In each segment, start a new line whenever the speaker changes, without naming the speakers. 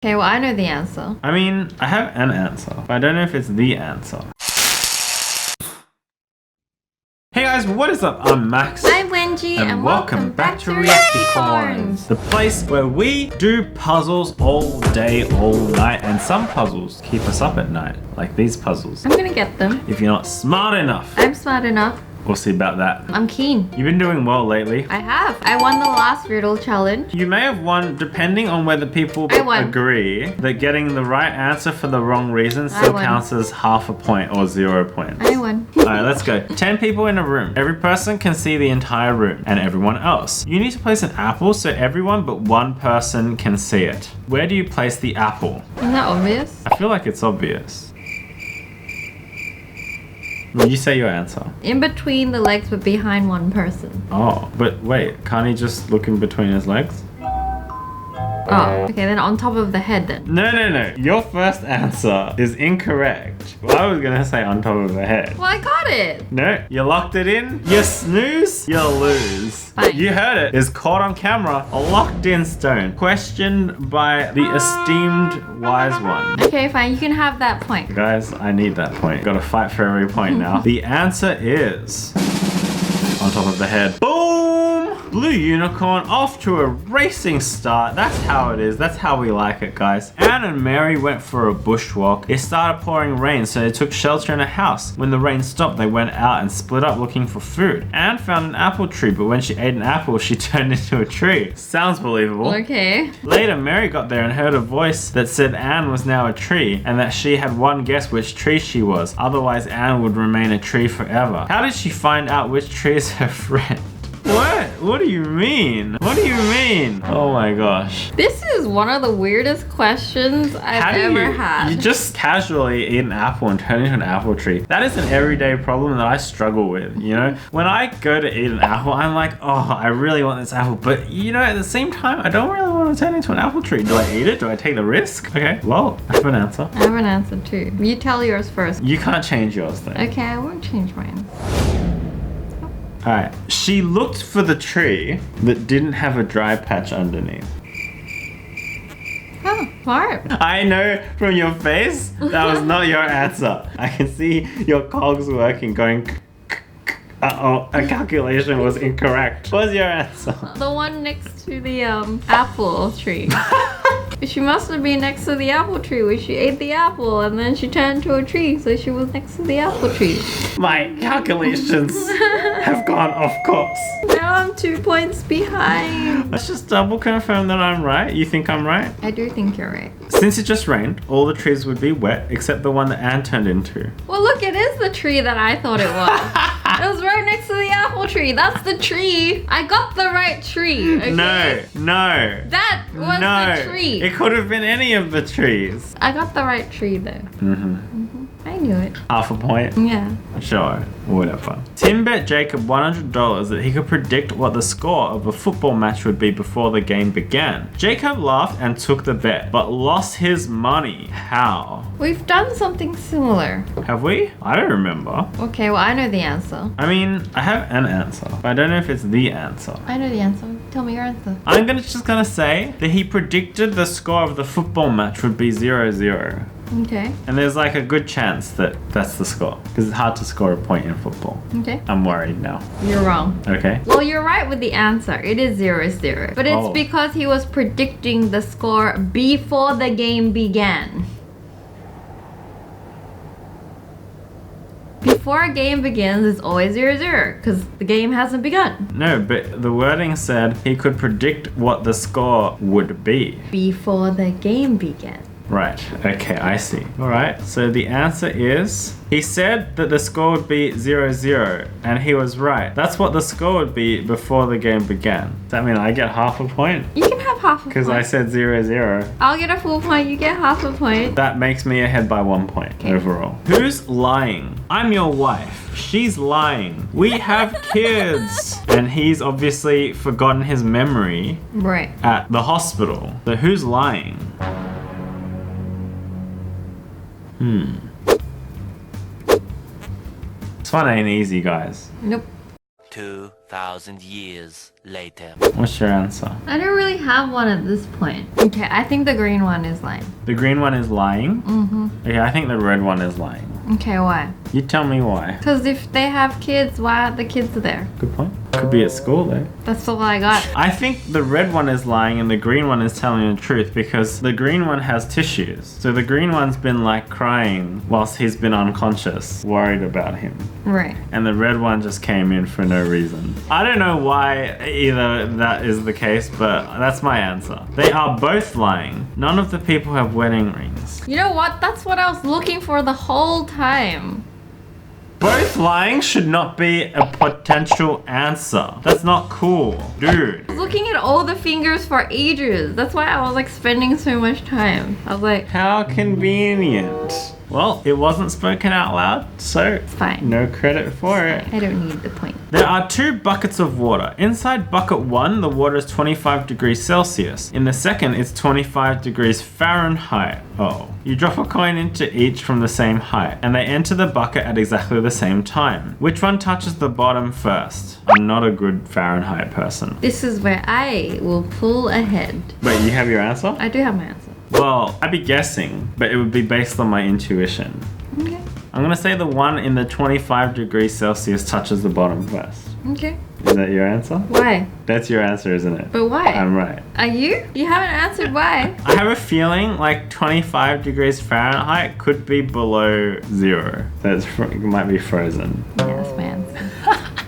Okay, well, I know the answer.
I mean, I have an answer, but I don't know if it's the answer. Hey guys, what is up? I'm Max.
I'm Wenji, and welcome back to Reacticorns,
the place where we do puzzles all day, all night, and some puzzles keep us up at night, like these puzzles.
I'm gonna get them.
If you're not smart enough.
I'm smart enough.
We'll see about that.
I'm keen.
You've been doing well lately.
I have. I won the last riddle challenge.
You may have won depending on whether people agree that getting the right answer for the wrong reason still counts as half a point or 0 points.
I won.
Alright, let's go. 10 people in a room. Every person can see the entire room and everyone else. You need to place an apple so everyone but one person can see it. Where do you place the apple?
Isn't that obvious?
I feel like it's obvious. Will you say your answer?
In between the legs but behind one person.
Oh, but wait, can't he just look in between his legs?
Oh, okay, then on top of the head then.
No. Your first answer is incorrect. Well, I was gonna say on top of the head.
Well, I got it.
No, you locked it in. You snooze, you lose.
Fine.
You heard it. Is caught on camera. A locked in stone. Questioned by the esteemed wise one.
Okay, fine. You can have that point.
Guys, I need that point. Gotta fight for every point now. The answer is on top of the head. Boom! Blue unicorn off to a racing start. That's how it is. That's how we like it, guys. Anne and Mary went for a bushwalk. It started pouring rain, so they took shelter in a house. When the rain stopped, they went out and split up looking for food. Anne found an apple tree, but when she ate an apple, she turned into a tree. Sounds believable.
Okay.
Later, Mary got there and heard a voice that said Anne was now a tree and that she had one guess which tree she was. Otherwise, Anne would remain a tree forever. How did she find out which tree is her friend? What? What do you mean? What do you mean? Oh my gosh.
This is one of the weirdest questions I've ever had.
You just casually eat an apple and turn into an apple tree. That is an everyday problem that I struggle with, you know? When I go to eat an apple, I'm like, oh, I really want this apple. But, you know, at the same time, I don't really want to turn into an apple tree. Do I eat it? Do I take the risk? Okay, well, I have an answer.
I have an answer too. You tell yours first.
You can't change yours though.
Okay, I won't change mine.
Alright, she looked for the tree that didn't have a dry patch underneath.
Oh, smart.
I know from your face that was not your answer. I can see your cogs working, going. Uh-oh, a calculation was incorrect. What's your answer?
The one next to the apple tree. She must have been next to the apple tree where she ate the apple and then she turned to a tree, so she was next to the apple tree.
My calculations have gone off course.
Now I'm 2 points behind.
Let's just double confirm that I'm right. You think I'm right?
I do think you're right.
Since it just rained, all the trees would be wet except the one that Anne turned into.
Well, look, it is the tree that I thought it was. It was right next to the apple tree. That's the tree. I got the right tree. Okay?
No.
That was the tree.
It could have been any of the trees.
I got the right tree though. I knew it.
Half a point?
Yeah.
Sure, whatever. Tim bet Jacob $100 that he could predict what the score of a football match would be before the game began. Jacob laughed and took the bet, but lost his money. How?
We've done something similar.
Have we? I don't remember.
Okay, well, I know the answer.
I mean, I have an answer, but I don't know if it's the answer.
I know the answer. Tell me your answer.
I'm just gonna say that he predicted the score of the football match would be 0-0.
Okay.
And there's like a good chance that that's the score. Because it's hard to score a point in football.
Okay.
I'm worried now.
You're wrong.
Okay.
Well, you're right with the answer. It is 0-0. But it's because he was predicting the score before the game began. Before a game begins, it's always 0-0 because the game hasn't begun.
No, but the wording said he could predict what the score would be.
Before the game began.
Right, okay, I see. Alright, so the answer is, he said that the score would be 0-0, and he was right. That's what the score would be before the game began. Does that mean I get half a point?
You can have half a point.
Because I said 0-0.
I'll get a full point, you get half a point.
That makes me ahead by 1 point overall. Who's lying? I'm your wife. She's lying. We have kids. And he's obviously forgotten his memory
Right.
at the hospital. So who's lying? This one ain't easy, guys.
Nope.
2 2,000 years later.
What's your answer?
I don't really have one at this point. Okay, I think the green one is lying.
The green one is lying?
Mm-hmm.
Okay, I think the red one is lying.
Okay, why?
You tell me why.
Because if they have kids, why aren't the kids there?
Good point. Could be at school though.
That's all I got.
I think the red one is lying and the green one is telling the truth because the green one has tissues. So the green one's been like crying whilst he's been unconscious, worried about him.
Right.
And the red one just came in for no reason. I don't know why either that is the case, but that's my answer. They are both lying. None of the people have wedding rings.
You know what? That's what I was looking for the whole time.
Both lying should not be a potential answer. That's not cool. Dude.
I was looking at all the fingers for ages. That's why I was like spending so much time. I was like,
How convenient. Well, it wasn't spoken out loud, so
it's fine.
no credit for it.
I don't need the point.
There are 2 buckets of water. Inside bucket 1, the water is 25 degrees Celsius. In the second, it's 25 degrees Fahrenheit. Oh. You drop a coin into each from the same height, and they enter the bucket at exactly the same time. Which one touches the bottom first? I'm not a good Fahrenheit person.
This is where I will pull ahead.
Wait, you have your answer?
I do have my answer.
Well, I'd be guessing, but it would be based on my intuition.
Okay.
I'm gonna say the one in the 25 degrees Celsius touches the bottom first.
Okay.
Is that your answer?
Why?
That's your answer, isn't it?
But why?
I'm right.
Are you? You haven't answered why.
I have a feeling like 25 degrees Fahrenheit could be below 0. It might be frozen.
Yeah, that's my answer.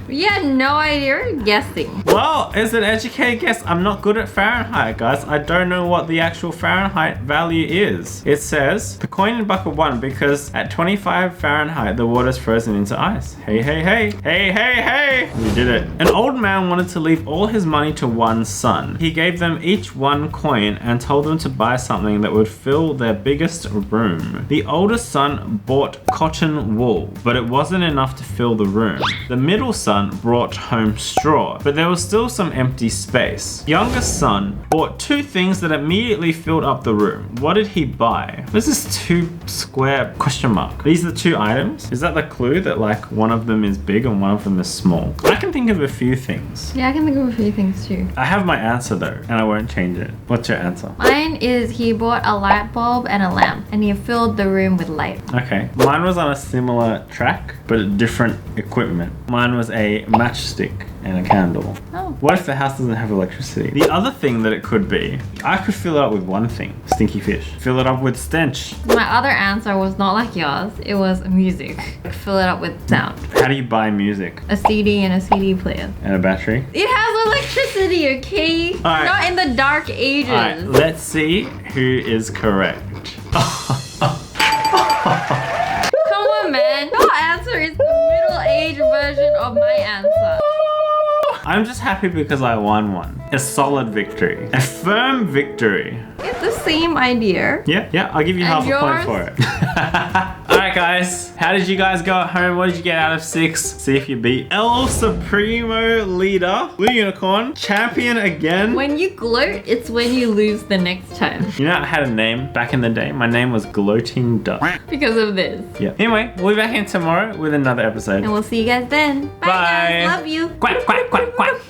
You had no idea. You're guessing.
Well, it's an educated guess. I'm not good at Fahrenheit, guys. I don't know what the actual Fahrenheit value is. It says the coin in bucket 1 because at 25 Fahrenheit, the water's frozen into ice. Hey, hey, hey. Hey, hey, hey. We did it. An old man wanted to leave all his money to one son. He gave them each 1 coin and told them to buy something that would fill their biggest room. The oldest son bought cotton wool, but it wasn't enough to fill the room. The middle son brought home straw, but there was still some empty space. Youngest son bought 2 things that immediately filled up the room. What did he buy? This is 2 square question mark. These are the 2 items. Is that the clue that like one of them is big and one of them is small? I can think of a few things.
Yeah, I can think of a few things too.
I have my answer though, and I won't change it. What's your answer?
Mine is he bought a light bulb and a lamp, and he filled the room with light.
Okay. Mine was on a similar track, but different equipment. Mine was a matchstick and a candle.
Oh.
What if the house doesn't have electricity? The other thing that it could be, I could fill it up with one thing, stinky fish. Fill it up with stench.
My other answer was not like yours. It was music. Fill it up with sound.
How do you buy music?
A CD and a CD player.
And a battery?
It has electricity, okay?
Alright.
Not in the dark ages.
Alright, let's see who is correct.
Come on, man. Your answer is the middle-aged version of my answer.
I'm just happy because I won one. A solid victory. A firm victory.
It's the same idea.
Yeah, I'll give you
And
half a point for it. Alright guys, how did you guys go at home? What did you get out of 6? See if you beat El Supremo leader, Blue Unicorn, champion again.
When you gloat, it's when you lose the next time.
You know I had a name back in the day? My name was Gloating Duck.
Because of this.
Yeah. Anyway, we'll be back in tomorrow with another episode.
And we'll see you guys then. Bye.
Bye.
Guys. Love you.
Quack, quack, quack, quack.